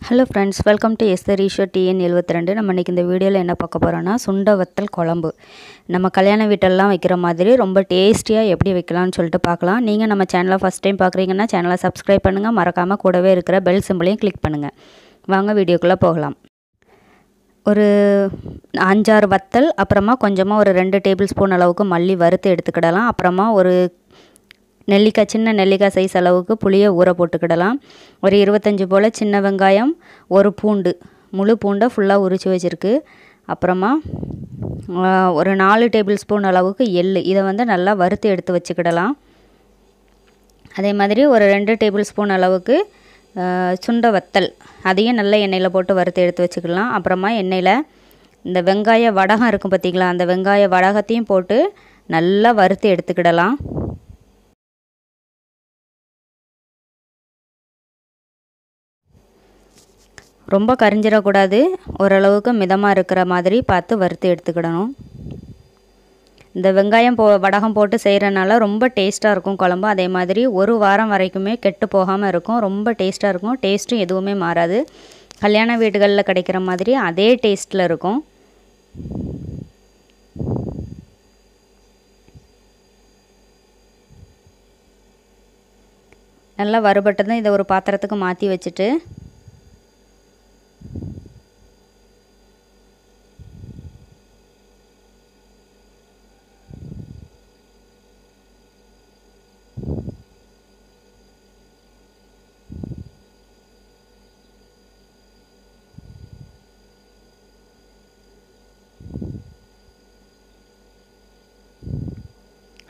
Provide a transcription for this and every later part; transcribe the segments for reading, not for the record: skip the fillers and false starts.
Hello friends, welcome to Esther tn72. நம்ம இன்னைக்கு இந்த வீடியோல என்ன பார்க்க போறோம்னா சுண்ட வத்தல் குழம்பு. நம்ம கல்யாண வீட்டெல்லாம் வைக்கிற மாதிரி ரொம்ப டேஸ்டியா எப்படி வைக்கலாம்னு சொல்லிட்டு பார்க்கலாம். நீங்க நம்ம சேனலை ஃபர்ஸ்ட் டைம் பார்க்கறீங்கன்னா சேனலை Subscribe பண்ணுங்க, மறக்காம கூடவே இருக்கிற பெல் சிம்பலையும் கிளிக் பண்ணுங்க. வாங்க வீடியோக்குள்ள போகலாம். ஒரு 5-6 வத்தல், அப்புறமா கொஞ்சமா ஒரு 2 டேபிள் ஸ்பூன் அளவுக்கு மல்லி வறுத்து எடுத்துக்கிடலாம். அப்புறமா ஒரு நெல்லிக்காய், சின்ன நெல்லிக்காய் சைஸ் அளவுக்கு புளியை ஊற போட்டுக்கிடலாம். ஒரு 25 போல் சின்ன வெங்காயம், ஒரு பூண்டு, முழு பூண்டை ஃபுல்லாக உரித்து வச்சுருக்கு. அப்புறமா ஒரு 4 டேபிள் ஸ்பூன் அளவுக்கு எள்ளு, இதை வந்து நல்லா வறுத்து எடுத்து வச்சுக்கிடலாம். அதே மாதிரி ஒரு 2 டேபிள் ஸ்பூன் அளவுக்கு சுண்ட வத்தல், அதையும் நல்ல எண்ணெயில் போட்டு வறுத்து எடுத்து வச்சுக்கலாம். அப்புறமா எண்ணெயில் இந்த வெங்காய வடகம் இருக்கும் பார்த்திங்களா, அந்த வெங்காய வடகத்தையும் போட்டு நல்லா வறுத்து எடுத்துக்கிடலாம். ரொம்ப கரிஞ்சிடக்கூடாது, ஓரளவுக்கு மிதமாக இருக்கிற மாதிரி பார்த்து வறுத்து எடுத்துக்கிடணும். இந்த வெங்காயம் வடகம் போட்டு செய்கிறனால ரொம்ப டேஸ்ட்டாக இருக்கும் குழம்பு. அதே மாதிரி ஒரு வாரம் வரைக்குமே கெட்டு போகாமல் இருக்கும். ரொம்ப டேஸ்ட்டாக இருக்கும். டேஸ்ட்டும் எதுவுமே மாறாது. கல்யாண வீடுகளில் கிடைக்கிற மாதிரி அதே டேஸ்ட்டில் இருக்கும். நல்லா வறுபட்டதும் இதை ஒரு பாத்திரத்துக்கு மாற்றி வச்சுட்டு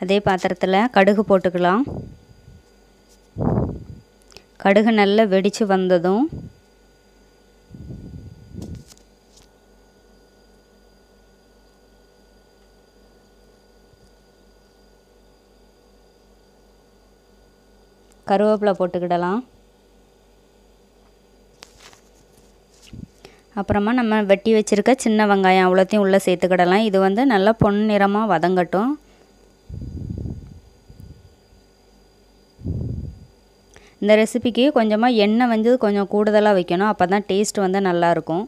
அதே பாத்திரத்தில் கடுகு போட்டுக்கலாம். கடுகு நல்லா வெடித்து வந்ததும் கருவேப்பிலை போட்டுக்கிடலாம். அப்புறமா நம்ம வெட்டி வச்சுருக்க சின்ன வெங்காயம் அவ்வளோத்தையும் உள்ளே சேர்த்துக்கிடலாம். இது வந்து நல்லா பொன்னிறமாக வதங்கட்டும். இந்த ரெசிபிக்கு கொஞ்சமாக எண்ணெய் வந்து கொஞ்சம் கூடுதலாக வைக்கணும், அப்போ தான் டேஸ்ட் வந்து நல்லாயிருக்கும்.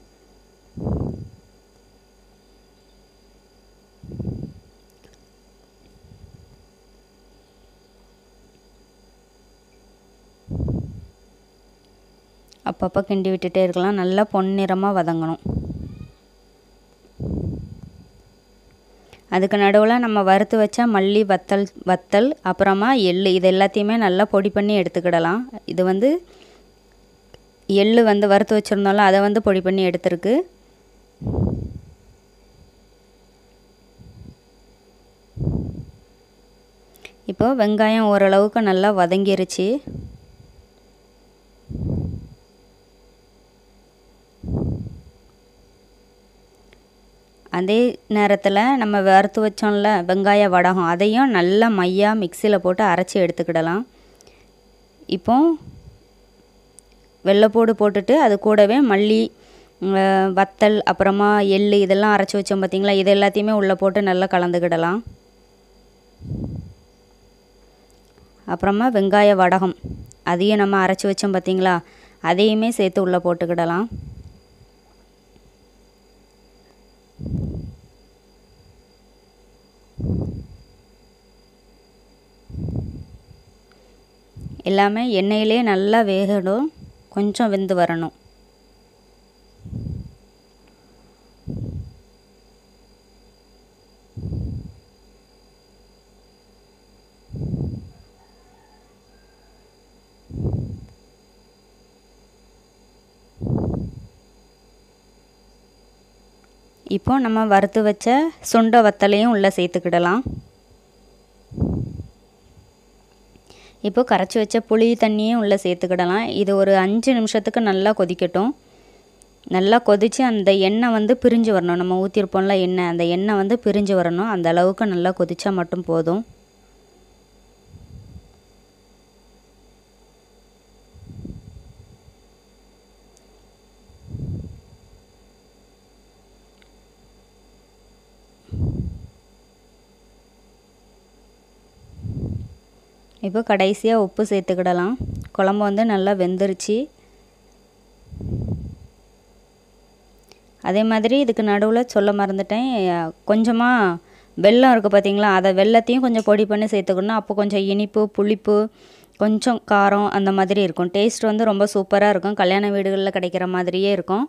அப்பப்போ கிண்டி விட்டுட்டே இருக்கலாம். நல்லா பொன்னிறமாக வதங்கணும். அதுக்கு நடுவில் நம்ம வறுத்து வச்ச மல்லி, வத்தல் அப்புறமா எள்ளு, இது எல்லாத்தையுமே நல்லா பொடி பண்ணி எடுத்துக்கிடலாம். இது வந்து எள்ளு வந்து வறுத்து வச்சுருந்தோம்ல, அதை வந்து பொடி பண்ணி எடுத்துருக்கு. இப்போ வெங்காயம் ஓரளவுக்கு நல்லா வதங்கிருச்சு. அதே நேரத்தில் நம்ம வறுத்து வச்சோம்ல வெங்காய வடகம், அதையும் நல்லா மையாக மிக்சியில் போட்டு அரைச்சி எடுத்துக்கிடலாம். இப்போ வெள்ளைப்பூடு போட்டுட்டு அது கூடவே மல்லி, வத்தல், அப்புறமா எள்ளு இதெல்லாம் அரைச்சி வச்சோம் பார்த்திங்களா, இது எல்லாத்தையுமே உள்ளே போட்டு நல்லா கலந்துக்கிடலாம். அப்புறமா வெங்காய வடகம், அதையும் நம்ம அரைச்சி வச்சோம் பார்த்திங்களா, அதையுமே சேர்த்து உள்ளே போட்டுக்கிடலாம். எல்லாமே எண்ணெயிலே நல்லா வேகணும், கொஞ்சம் வெந்து வரணும். இப்போ நம்ம வறுத்து வச்ச சுண்ட வத்தலையும் உள்ளே சேர்த்துக்கிடலாம். இப்போ கரைச்சி வச்ச புளி தண்ணியும் உள்ளே சேர்த்துக்கிடலாம். இது ஒரு 5 நிமிஷத்துக்கு நல்லா கொதிக்கட்டும். நல்லா கொதித்து அந்த எண்ணெய் வந்து பிரிஞ்சு வரணும். நம்ம ஊற்றிருப்போம்ல எண்ணெய், அந்த எண்ணெய் வந்து பிரிஞ்சு வரணும். அந்த அளவுக்கு நல்லா கொதிச்சா மட்டும் போதும். இப்போ கடைசியாக உப்பு சேர்த்துக்கிடலாம். குழம்பு வந்து நல்லா வெந்துருச்சு. அதே மாதிரி இதுக்கு நடுவில் சொல்ல மறந்துட்டேன், கொஞ்சமாக வெல்லம் இருக்குது பார்த்திங்களா, அதை வெல்லத்தையும் கொஞ்சம் பொடி பண்ணி சேர்த்துக்கணும். அப்போ கொஞ்சம் இனிப்பு, புளிப்பு, கொஞ்சம் காரம் அந்த மாதிரி இருக்கும். டேஸ்ட் வந்து ரொம்ப சூப்பராக இருக்கும். கல்யாண வீடுகளில் கிடைக்கிற மாதிரியே இருக்கும்.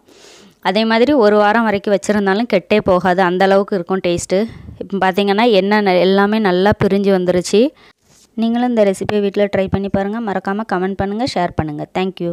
அதே மாதிரி ஒரு வாரம் வரைக்கும் வச்சுருந்தாலும் கெட்டே போகாது, அந்தளவுக்கு இருக்கும் டேஸ்ட்டு. இப்போ பார்த்திங்கன்னா எண்ணெய் எல்லாமே நல்லா பிரிஞ்சு வந்துருச்சு. நீங்களும் இந்த ரெசிபியை வீட்டில் ட்ரை பண்ணி பாருங்கள். மறக்காமல் கமெண்ட் பண்ணுங்கள், ஷேர் பண்ணுங்கள். தேங்க்யூ.